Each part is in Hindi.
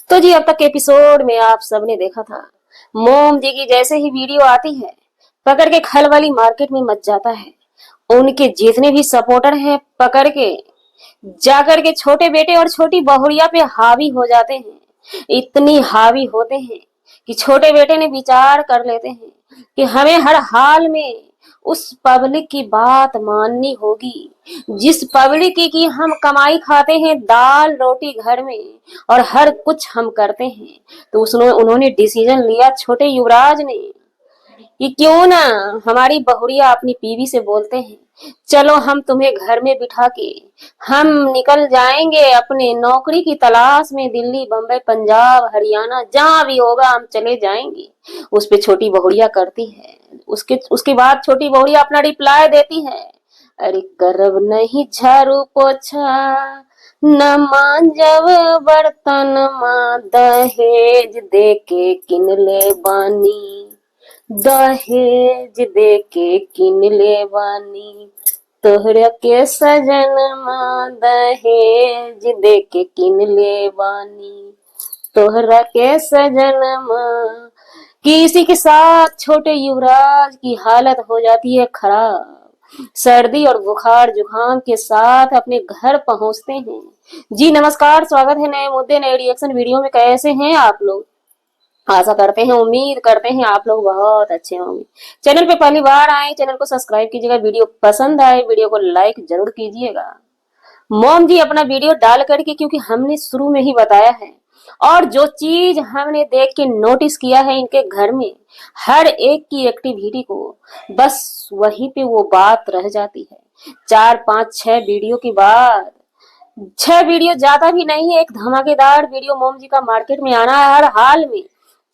तो जी अब तक के एपिसोड में आप सबने देखा था, मोम जी की जैसे ही वीडियो आती है पकड़ के खल वाली मार्केट में मच जाता है। उनके जितने भी सपोर्टर हैं पकड़ के जाकर के छोटे बेटे और छोटी बहुरिया पे हावी हो जाते हैं। इतनी हावी होते हैं कि छोटे बेटे ने विचार कर लेते हैं कि हमें हर हाल में उस पब्लिक की बात माननी होगी, जिस पब्लिक की हम कमाई खाते हैं, दाल रोटी घर में और हर कुछ हम करते हैं। तो उसने उन्होंने डिसीजन लिया, छोटे युवराज ने, कि क्यों ना हमारी बहुरिया अपनी बीवी से बोलते हैं, चलो हम तुम्हें घर में बिठा के हम निकल जाएंगे अपने नौकरी की तलाश में, दिल्ली बम्बई पंजाब हरियाणा जहां भी होगा हम चले जाएंगे। उस पे छोटी बहुरिया करती है, उसके उसके बाद छोटी बहुरिया अपना रिप्लाई देती है, अरे करब नहीं झाड़ू पोछा न मांजब बर्तन माँ, दहेज दे के किन ले बानी, दहेज दे के किन ले बानी, तोहरा के सजन माँ दहेज दे के किन ले बानी, तोहरा के सजन माँ। किसी के साथ छोटे युवराज की हालत हो जाती है खराब। सर्दी और बुखार जुकाम के साथ अपने घर पहुंचते हैं। जी नमस्कार, स्वागत है नए मुद्दे नए रिएक्शन वीडियो में। कैसे हैं आप लोग? आशा करते हैं, उम्मीद करते हैं आप लोग बहुत अच्छे होंगे। चैनल पे पहली बार आए, चैनल को सब्सक्राइब कीजिएगा। वीडियो पसंद आए वीडियो को लाइक जरूर कीजिएगा। मोम जी अपना वीडियो डाल करके, क्योंकि हमने शुरू में ही बताया है और जो चीज हमने देख के नोटिस किया है इनके घर में हर एक की एक्टिविटी को, बस वहीं पे वो बात रह जाती है। 4 5 6 वीडियो के बाद, 6 वीडियो ज्यादा भी नहीं है, एक धमाकेदार वीडियो मोम जी का मार्केट में आना है हर हाल में।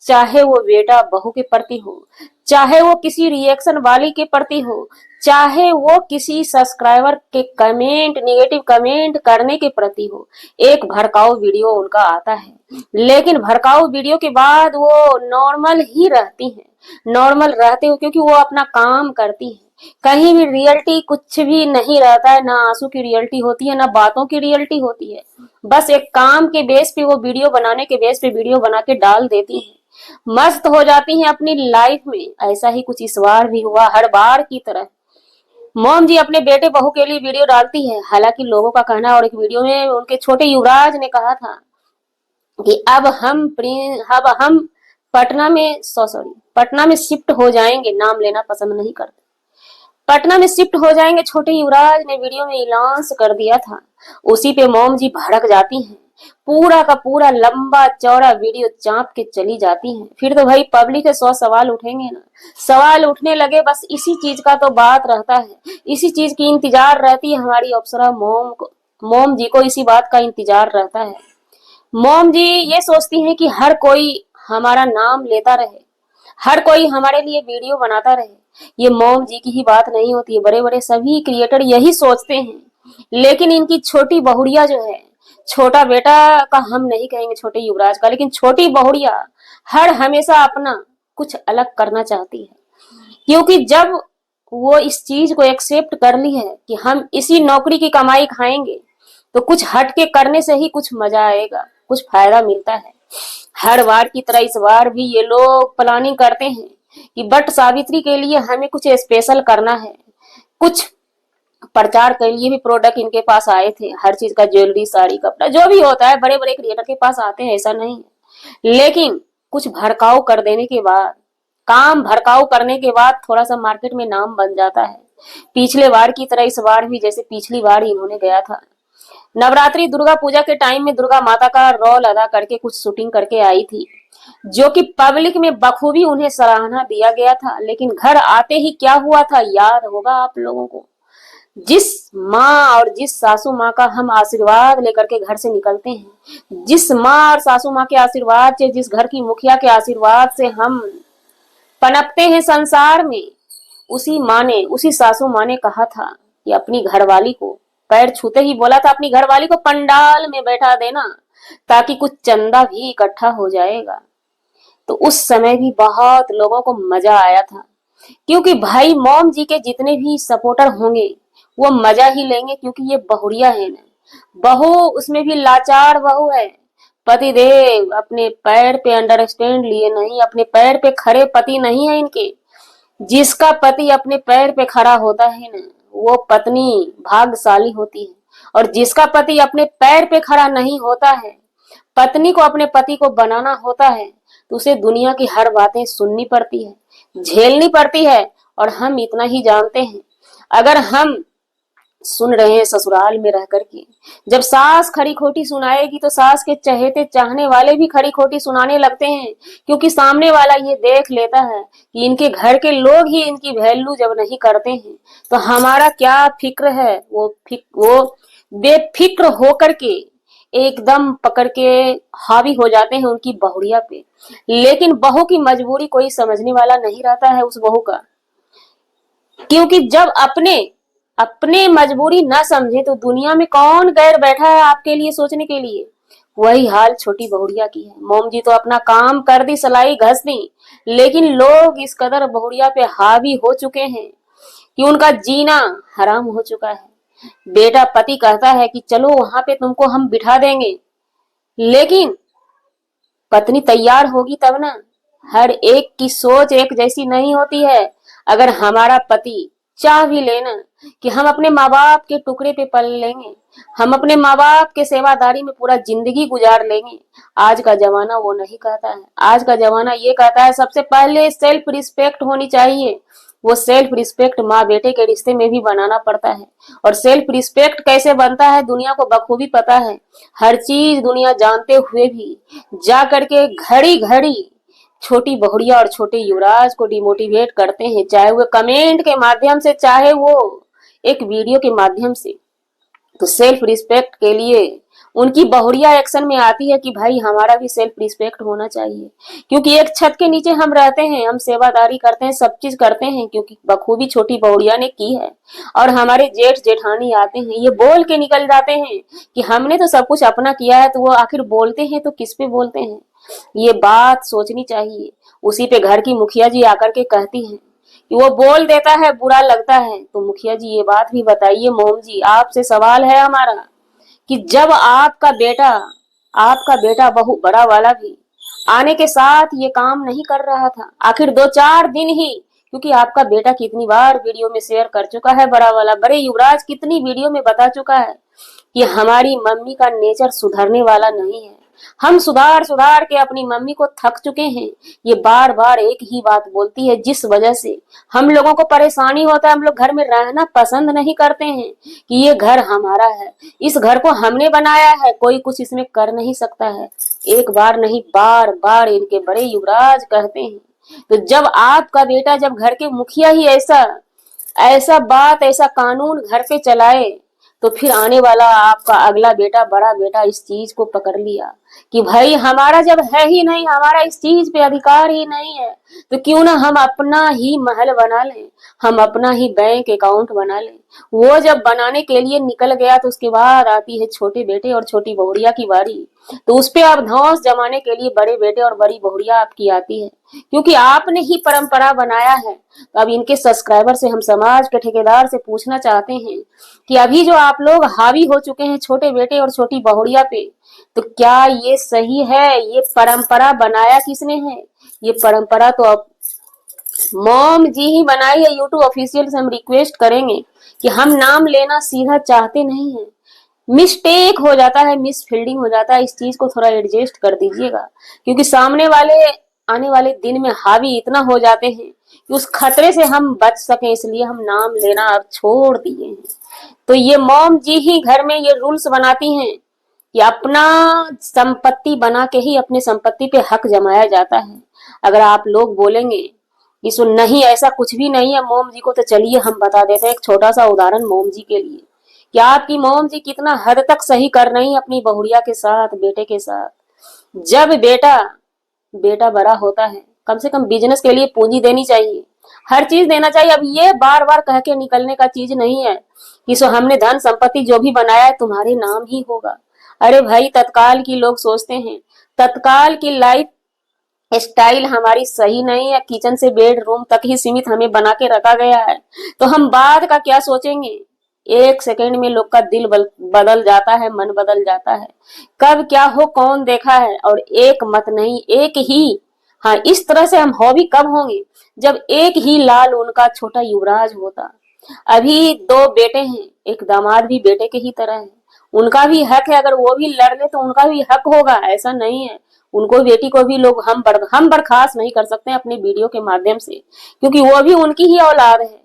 चाहे वो बेटा बहू के प्रति हो, चाहे वो किसी रिएक्शन वाली के प्रति हो, चाहे वो किसी सब्सक्राइबर के कमेंट नेगेटिव कमेंट करने के प्रति हो, एक भड़काऊ वीडियो उनका आता है। लेकिन भड़काऊ वीडियो के बाद वो नॉर्मल ही रहती हैं, नॉर्मल रहते हो क्योंकि वो अपना काम करती हैं। कहीं भी रियलिटी कुछ भी नहीं रहता है, ना आंसू की रियलिटी होती है, ना बातों की रियलिटी होती है। बस एक काम के बेस पे वो वीडियो बनाने के बेस पे वीडियो बना के डाल देती हैं, मस्त हो जाती हैं अपनी लाइफ में। ऐसा ही कुछ इस बार भी हुआ, हर बार की तरह। मोम जी अपने बेटे बहू के लिए वीडियो डालती है, हालांकि लोगों का कहना है, और एक वीडियो में उनके छोटे युवराज ने कहा था कि अब हम पटना में शिफ्ट हो जाएंगे, नाम लेना पसंद नहीं करते, पटना में शिफ्ट हो जाएंगे, छोटे युवराज ने वीडियो में ऐलान कर दिया था। उसी पे मोम जी भड़क जाती हैं, पूरा का पूरा लंबा चौड़ा वीडियो चाप के चली जाती हैं। फिर तो भाई पब्लिक के 100 सवाल उठेंगे ना, सवाल उठने लगे, बस इसी चीज का तो बात रहता है, इसी चीज की इंतजार रहती है हमारी अप्सरा मोम को। मोम जी को इसी बात का इंतजार रहता है। मोम जी ये सोचती हैं कि हर कोई हमारा नाम लेता रहे, हर कोई हमारे लिए वीडियो बनाता रहे। ये मोम जी की ही बात नहीं होती है, बड़े बड़े सभी क्रिएटर यही सोचते हैं। लेकिन इनकी छोटी बहुरिया जो है, छोटा बेटा का हम नहीं कहेंगे, छोटे युवराज का, लेकिन छोटी बहुरिया हर हमेशा अपना कुछ अलग करना चाहती है। क्योंकि जब वो इस चीज को एक्सेप्ट कर ली है कि हम इसी नौकरी की कमाई खाएंगे, तो कुछ हट के करने से ही कुछ मजा आएगा, कुछ फायदा मिलता है। हर बार की तरह इस बार भी ये लोग प्लानिंग करते हैं कि बट सावित्री के लिए हमें कुछ स्पेशल करना है। कुछ प्रचार के लिए भी प्रोडक्ट इनके पास आए थे, हर चीज का, ज्वेलरी साड़ी कपड़ा जो भी होता है बड़े बड़े क्रिएटर के पास आते हैं, ऐसा नहीं है। लेकिन कुछ भड़काऊ कर देने के बाद, काम भड़काऊ करने के बाद थोड़ा सा मार्केट में नाम बन जाता है। पिछले बार की तरह इस बार भी, जैसे पिछली बार इन्होंने गया था नवरात्रि दुर्गा पूजा के टाइम में, दुर्गा माता का रोल अदा करके कुछ शूटिंग करके आई थी, जो कि पब्लिक में बखूबी उन्हें सराहना दिया गया था। लेकिन घर आते ही क्या हुआ था याद होगा आप लोगों को। जिस माँ और जिस सासू माँ का हम आशीर्वाद लेकर के घर से निकलते हैं, जिस माँ और सासू माँ के आशीर्वाद से, जिस घर की मुखिया के आशीर्वाद से हम पनपते हैं संसार में, उसी माँ ने, उसी सासू माँ ने कहा था कि अपनी घरवाली को, पैर छूते ही बोला था अपनी घरवाली को पंडाल में बैठा देना, ताकि कुछ चंदा भी इकट्ठा हो जाएगा। तो उस समय भी बहुत लोगों को मजा आया था, क्योंकि भाई मोम जी के जितने भी सपोर्टर होंगे वो मजा ही लेंगे, क्योंकि ये बहुरिया है ना, बहू उसमें भी लाचार बहू है, पतिदेव अपने पैर पे अंडरस्टैंड लिए नहीं, अपने पैर पे खड़े पति नहीं है इनके। जिसका पति अपने पैर पे खड़ा होता है ना, वो पत्नी भाग्यशाली होती है। और जिसका पति अपने पैर पे खड़ा नहीं होता है, पत्नी को अपने पति को बनाना होता है, तो उसे दुनिया की हर बातें सुननी पड़ती है, झेलनी पड़ती है। और हम इतना ही जानते हैं, अगर हम सुन रहे हैं ससुराल में रह करके, जब सास खड़ी खोटी सुनाएगी तो सास के चहेते चाहने वाले भी खड़ी खोटी सुनाने लगते हैं, क्योंकि सामने वाला ये देख लेता है कि इनके घर के लोग ही इनकी वैल्यू जब नहीं करते हैं तो हमारा क्या फिक्र है। वो बेफिक्र होकर के एकदम पकड़ के हावी हो जाते हैं उनकी बहुड़िया पे। लेकिन बहू की मजबूरी कोई समझने वाला नहीं रहता है उस बहू का, क्योंकि जब अपने अपने मजबूरी ना समझे तो दुनिया में कौन गैर बैठा है आपके लिए सोचने के लिए। वही हाल छोटी बहुड़िया की है। मोम जी तो अपना काम कर दी, सलाई घस दी, लेकिन लोग इस कदर बहुड़िया पे हावी हो चुके हैं कि उनका जीना हराम हो चुका है। बेटा पति कहता है कि चलो वहां पे तुमको हम बिठा देंगे, लेकिन पत्नी तैयार होगी तब ना। हर एक की सोच एक जैसी नहीं होती है। अगर हमारा पति चाह भी लेना कि हम अपने माँ बाप के टुकड़े पे पल लेंगे, हम अपने माँ बाप के सेवादारी में पूरा जिंदगी गुजार लेंगे, आज का जमाना वो नहीं कहता है। आज का जमाना ये कहता है सबसे पहले सेल्फ रिस्पेक्ट होनी चाहिए। वो सेल्फ रिस्पेक्ट माँ बेटे के रिश्ते में भी बनाना पड़ता है। और सेल्फ रिस्पेक्ट कैसे बनता है दुनिया को बखूबी पता है। हर चीज दुनिया जानते हुए भी जा करके घड़ी घड़ी छोटी बहुड़िया और छोटे युवराज को डिमोटिवेट करते हैं, चाहे वो कमेंट के माध्यम से, चाहे वो एक वीडियो के माध्यम से। तो सेल्फ रिस्पेक्ट के लिए उनकी बहुड़िया एक्शन में आती है कि भाई हमारा भी सेल्फ रिस्पेक्ट होना चाहिए, क्योंकि एक छत के नीचे हम रहते हैं, हम सेवादारी करते हैं, सब चीज करते हैं, क्योंकि बखूबी छोटी बहुड़िया ने की है। और हमारे जेठ जेठानी आते हैं, ये बोल के निकल जाते हैं कि हमने तो सब कुछ अपना किया है, तो वो आखिर बोलते हैं तो किस पे बोलते हैं, ये बात सोचनी चाहिए। उसी पे घर की मुखिया जी आकर के कहती हैं कि वो बोल देता है बुरा लगता है। तो मुखिया जी ये बात भी बताइए, मोम जी आपसे सवाल है हमारा कि जब आपका बेटा बहु बड़ा वाला भी आने के साथ ये काम नहीं कर रहा था, आखिर 2-4 दिन ही, क्योंकि आपका बेटा कितनी बार वीडियो में शेयर कर चुका है, बड़ा वाला बड़े युवराज कितनी वीडियो में बता चुका है कि हमारी मम्मी का नेचर सुधरने वाला नहीं है। हम सुधार सुधार के अपनी मम्मी को थक चुके हैं। ये बार बार एक ही बात बोलती है, जिस वजह से हम लोगों को परेशानी होता है। हम लोग घर में रहना पसंद नहीं करते हैं कि ये घर हमारा है, इस घर को हमने बनाया है, कोई कुछ इसमें कर नहीं सकता है। एक बार नहीं बार बार इनके बड़े युवराज कहते हैं। तो जब आपका बेटा, जब घर के मुखिया ही ऐसा ऐसा बात, ऐसा कानून घर पे चलाए, तो फिर आने वाला आपका अगला बेटा, बड़ा बेटा इस चीज को पकड़ लिया कि भाई हमारा जब है ही नहीं, हमारा इस चीज पे अधिकार ही नहीं है, तो क्यों ना हम अपना ही महल बना लें, हम अपना ही बैंक अकाउंट बना लें। वो जब बनाने के लिए निकल गया तो उसके बाद आती है छोटे बेटे और छोटी बहुड़िया की बारी। तो उस पे आप धौंस जमाने के लिए बड़े बेटे और बड़ी बहुड़िया आपकी आती है, क्योंकि आपने ही परंपरा बनाया है। तो अब इनके सब्सक्राइबर से, हम समाज के ठेकेदार से पूछना चाहते हैं कि अभी जो आप लोग हावी हो चुके हैं छोटे बेटे और छोटी बहुड़िया पे, तो क्या ये सही है? ये परंपरा बनाया किसने है? ये परंपरा तो अब मॉम जी ही बनाई है। यूट्यूब ऑफिशियल से हम रिक्वेस्ट करेंगे कि हम नाम लेना सीधा चाहते नहीं है, मिस्टेक हो जाता है, मिस फील्डिंग हो जाता है, इस चीज को थोड़ा एडजस्ट कर दीजिएगा, क्योंकि सामने वाले आने वाले दिन में हावी इतना हो जाते हैं कि उस खतरे से हम बच सकें, इसलिए हम नाम लेना अब छोड़ दिए हैं। तो ये मॉम जी ही घर में ये रूल्स बनाती हैं कि अपना संपत्ति बना के ही अपने संपत्ति पे हक जमाया जाता है। अगर आप लोग बोलेंगे कि सो नहीं ऐसा कुछ भी नहीं है मोम जी को, तो चलिए हम बता देते हैं एक छोटा सा उदाहरण मोम जी के लिए कि आपकी मोम जी कितना हद तक सही कर रही है अपनी बहुड़िया के साथ, बेटे के साथ। जब बेटा बेटा बड़ा होता है, कम से कम बिजनेस के लिए पूंजी देनी चाहिए, हर चीज देना चाहिए। अब ये बार बार कह के निकलने का चीज नहीं है कि सो हमने धन संपत्ति जो भी बनाया है तुम्हारे नाम ही होगा। अरे भाई, तत्काल की लोग सोचते हैं, तत्काल की लाइफ स्टाइल हमारी सही नहीं है, किचन से बेडरूम तक ही सीमित हमें बना के रखा गया है, तो हम बाद का क्या सोचेंगे। एक सेकंड में लोग का दिल बदल जाता है, मन बदल जाता है। कब क्या हो कौन देखा है। और एक मत नहीं, एक ही, हाँ इस तरह से हम हॉबी कब होंगे जब एक ही लाल उनका छोटा युवराज होता। अभी दो बेटे हैं, एक दामाद भी बेटे के ही तरह है, उनका भी हक है, अगर वो भी लड़ ले तो उनका भी हक होगा, ऐसा नहीं है। उनको बेटी को भी लोग हम बर्खास्त नहीं कर सकते अपने वीडियो के माध्यम से, क्योंकि वो भी उनकी ही औलाद है।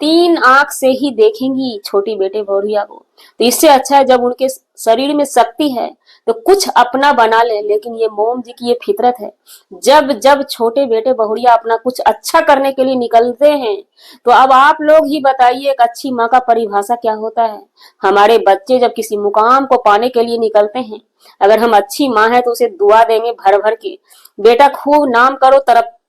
तीन आंख से ही देखेंगी छोटी बेटे बहुरिया को, तो इससे अच्छा है जब उनके शरीर में शक्ति है तो कुछ अपना बना ले। लेकिन ये मोम जी की ये फितरत है, जब जब छोटे बेटे बहुरिया अपना कुछ अच्छा करने के लिए निकलते हैं तो अब आप लोग ही बताइए एक अच्छी माँ का परिभाषा क्या होता है। हमारे बच्चे जब किसी मुकाम को पाने के लिए निकलते हैं, अगर हम अच्छी माँ है तो उसे दुआ देंगे भर भर के, बेटा खूब नाम करो,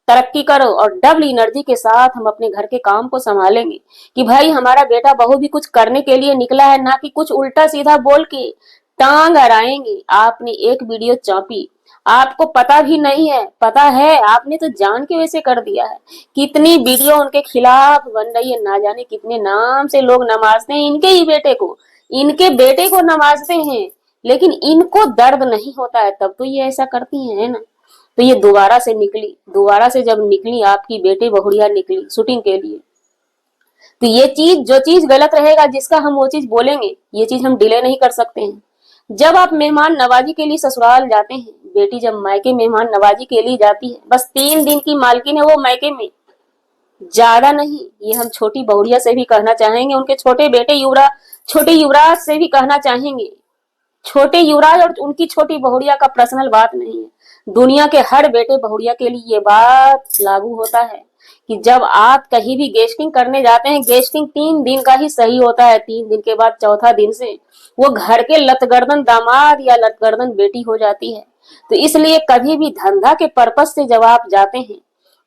तरक्की करो, और डबल एनर्जी के साथ हम अपने घर के काम को संभालेंगे कि भाई हमारा बेटा बहू भी कुछ करने के लिए निकला है, ना कि कुछ उल्टा सीधा बोल के टांग अड़ाएंगे। आपने एक वीडियो चापी, आपको पता भी नहीं है, पता है आपने तो जान के वैसे कर दिया है। कितनी वीडियो उनके खिलाफ बन रही है, ना जाने कितने नाम से लोग नमाजते हैं इनके ही बेटे को, इनके बेटे को नमाजते हैं, लेकिन इनको दर्द नहीं होता है, तब तो ये ऐसा करती है ना। तो ये दोबारा से निकली, दोबारा से जब निकली आपकी बेटी बहुरिया निकली शूटिंग के लिए, तो ये चीज, जो चीज गलत रहेगा जिसका हम वो चीज बोलेंगे, ये चीज हम डिले नहीं कर सकते हैं। जब आप मेहमान नवाजी के लिए ससुराल जाते हैं, बेटी जब मायके मेहमान नवाजी के लिए जाती है, बस 3 दिन की मालकिन है वो मायके में, ज्यादा नहीं। ये हम छोटी बहुरिया से भी कहना चाहेंगे, उनके छोटे बेटे छोटे युवराज से भी कहना चाहेंगे। छोटे युवराज और उनकी छोटी बहुरिया का पर्सनल बात नहीं है, दुनिया के हर बेटे बहुरिया के लिए ये बात लागू होता है कि जब आप कहीं भी गेस्टिंग करने जाते हैं, गेस्टिंग 3 दिन का ही सही होता है, 3 दिन के बाद चौथा दिन से वो घर के लतगर्दन दामाद या लतगर्दन बेटी हो जाती है। तो इसलिए कभी भी धंधा के पर्पज से जब आप जाते हैं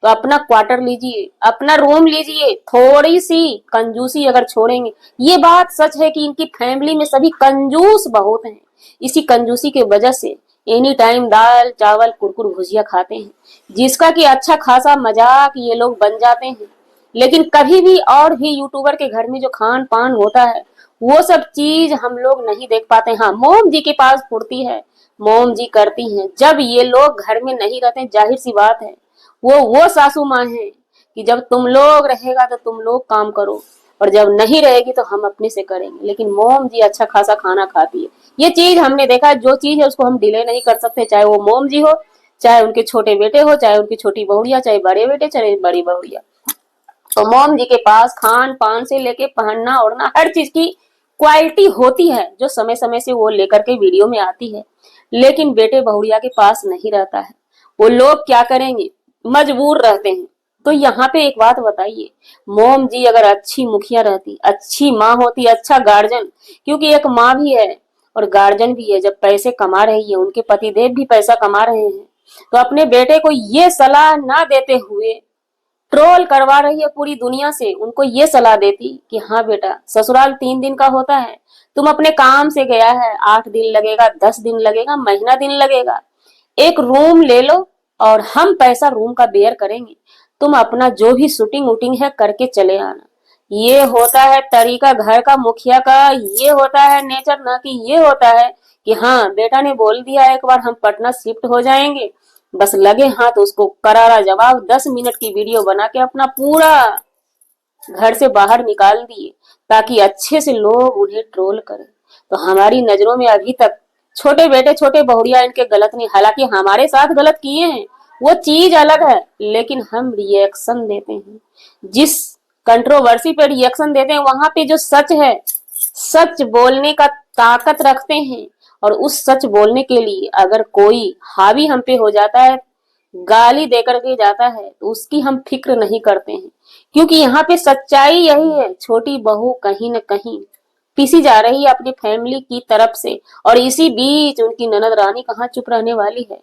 तो अपना क्वार्टर लीजिए, अपना रूम लीजिए, थोड़ी सी कंजूसी अगर छोड़ेंगे। ये बात सच है कि इनकी फैमिली में सभी कंजूस बहुत हैं, इसी कंजूसी के वजह से एनी टाइम दाल चावल कुरकुर भुजिया खाते हैं, जिसका कि अच्छा खासा मजाक ये लोग बन जाते हैं। लेकिन कभी भी और भी यूट्यूबर के घर में जो खान पान होता है वो सब चीज हम लोग नहीं देख पाते। हाँ मोम जी के पास फुर्ती है, मोम जी करती हैं, जब ये लोग घर में नहीं रहते, जाहिर सी बात है वो सासू माँ है कि जब तुम लोग रहेगा तो तुम लोग काम करो, और जब नहीं रहेगी तो हम अपने से करेंगे। लेकिन मोम जी अच्छा खासा खाना खाती है, ये चीज हमने देखा है। जो चीज है उसको हम डिले नहीं कर सकते, चाहे वो मोम जी हो, चाहे उनके छोटे बेटे हो, चाहे उनकी छोटी बहुड़िया, चाहे बड़े बेटे, चाहे बड़ी बहुड़िया। तो मोम जी के पास खान पान से लेके पहनना ओढ़ना हर चीज की क्वालिटी होती है, जो समय समय से वो लेकर के वीडियो में आती है। लेकिन बेटे बहुड़िया के पास नहीं रहता है, वो लोग क्या करेंगे, मजबूर रहते हैं। तो यहाँ पे एक बात बताइए, मोम जी अगर अच्छी मुखिया रहती, अच्छी माँ होती, अच्छा गार्जियन, क्योंकि एक माँ भी है और गार्जियन भी है, जब पैसे कमा रही है, उनके पतिदेव भी पैसा कमा रहे हैं, तो अपने बेटे को ये सलाह ना देते हुए ट्रोल करवा रही है पूरी दुनिया से, उनको ये सलाह देती कि हाँ बेटा ससुराल 3 दिन का होता है, तुम अपने काम से गया है, 8 दिन लगेगा, 10 दिन लगेगा, महीना दिन लगेगा, एक रूम ले लो और हम पैसा रूम का बेयर करेंगे, तुम अपना जो भी शूटिंग वूटिंग है करके चले आना। ये होता है तरीका घर का मुखिया का, ये होता है नेचर, ना कि ये होता है कि हाँ बेटा ने बोल दिया एक बार हम पटना शिफ्ट हो जाएंगे, बस लगे हाथ उसको करारा जवाब 10 मिनट की वीडियो बना के अपना पूरा घर से बाहर निकाल दिए ताकि अच्छे से लोग उन्हें ट्रोल करें। तो हमारी नजरों में अभी तक छोटे बेटे छोटे बहुरिया इनके गलत नहीं, हालांकि हमारे साथ गलत किए हैं वो चीज अलग है, लेकिन हम रिएक्शन देते हैं, जिस कंट्रोवर्सी पे रिएक्शन देते हैं वहां पे जो सच है, सच बोलने का ताकत रखते हैं, और उस सच बोलने के लिए अगर कोई हावी हम पे हो जाता है, गाली देकर के जाता है, तो उसकी हम फिक्र नहीं करते हैं, क्योंकि यहाँ पे सच्चाई यही है, छोटी बहू कहीं न कहीं पीसी जा रही है अपनी फैमिली की तरफ से, और इसी बीच उनकी ननद रानी कहाँ चुप रहने वाली है।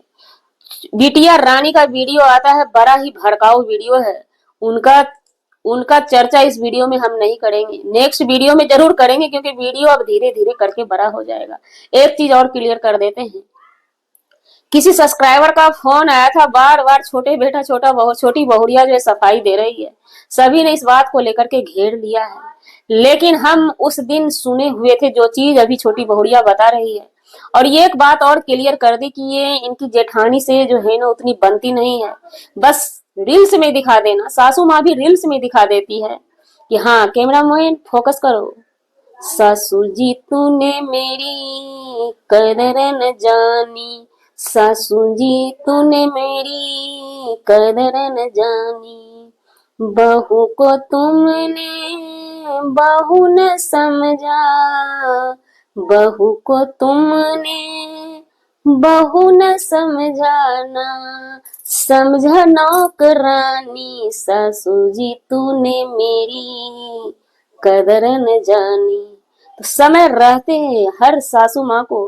बिटिया रानी का वीडियो आता है, बड़ा ही भड़काऊ वीडियो है, उनका उनका चर्चा इस वीडियो में हम नहीं करेंगे, नेक्स्ट वीडियो में जरूर करेंगे, क्योंकि वीडियो अब धीरे धीरे करके बड़ा हो जाएगा। एक चीज और क्लियर कर देते हैं किसी सब्सक्राइबर का फोन आया था, बार बार छोटे बेटा छोटी बहुड़िया जो है सफाई दे रही है। सभी ने इस बात को लेकर के घेर लिया है, लेकिन हम उस दिन सुने हुए थे जो चीज अभी छोटी बहुड़िया बता रही है। और ये एक बात और क्लियर कर दी कि ये इनकी जेठानी से जो है ना उतनी बनती नहीं है। बस रील्स में दिखा देना, सासू माँ भी रील्स में दिखा देती है कि हाँ कैमरा मैन फोकस करो, सासू जी तूने मेरी कदर न जानी, सासू जी तूने मेरी कदर न जानी, बहू को तुमने बहू न समझा, बहू को तुमने बहू न समझाना, समझा नौकरानी, सासू जी तूने मेरी कदर न जानी। तो समय रहते हर सासू माँ को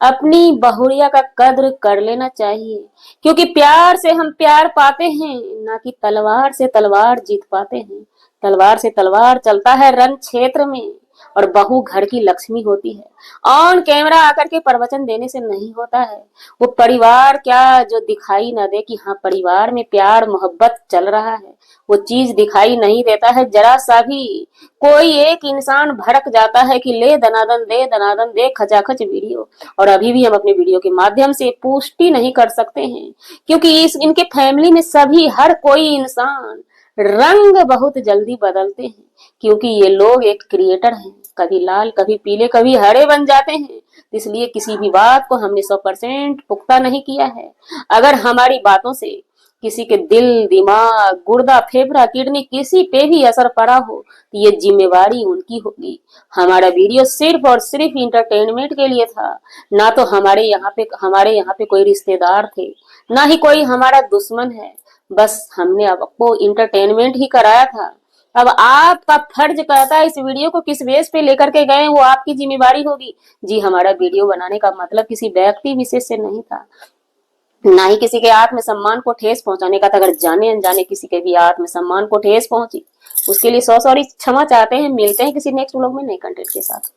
अपनी बहुरिया का कद्र कर लेना चाहिए, क्योंकि प्यार से हम प्यार पाते हैं, ना कि तलवार से तलवार जीत पाते हैं। तलवार से तलवार चलता है रण क्षेत्र में, और बहू घर की लक्ष्मी होती है। ऑन कैमरा आकर के प्रवचन देने से नहीं होता है। वो परिवार क्या जो दिखाई ना दे कि हाँ परिवार में प्यार मोहब्बत चल रहा है, वो चीज दिखाई नहीं देता है जरा सा भी। कोई एक इंसान भड़क जाता है कि ले दनादन दे खचाखच वीडियो। और अभी भी हम अपने वीडियो के माध्यम से पुष्टि नहीं कर सकते हैं, क्योंकि इस इनके फैमिली में सभी हर कोई इंसान रंग बहुत जल्दी बदलते हैं, क्योंकि ये लोग एक क्रिएटर हैं, कभी लाल कभी पीले कभी हरे बन जाते हैं। इसलिए किसी भी बात को हमने 100% पुख्ता नहीं किया है। अगर हमारी बातों से किसी के दिल दिमाग गुर्दा फेफड़ा किडनी किसी पे भी असर पड़ा हो तो ये जिम्मेवारी उनकी होगी। हमारा वीडियो सिर्फ और सिर्फ इंटरटेनमेंट के लिए था, ना तो हमारे यहाँ पे कोई रिश्तेदार थे, ना ही कोई हमारा दुश्मन है। बस हमने आपको इंटरटेनमेंट ही कराया था। अब आपका फर्ज कहता है इस वीडियो को किस बेस पे लेकर के गए वो आपकी जिम्मेवारी होगी। जी हमारा वीडियो बनाने का मतलब किसी व्यक्ति विशेष से नहीं था, ना ही किसी के आत्मसम्मान को ठेस पहुंचाने का था। अगर जाने अनजाने किसी के भी आत्मसम्मान को ठेस पहुंची उसके लिए सौ सॉरी क्षमा चाहते हैं। मिलते हैं किसी नेक्स्ट व्लॉग में नए कंटेंट के साथ।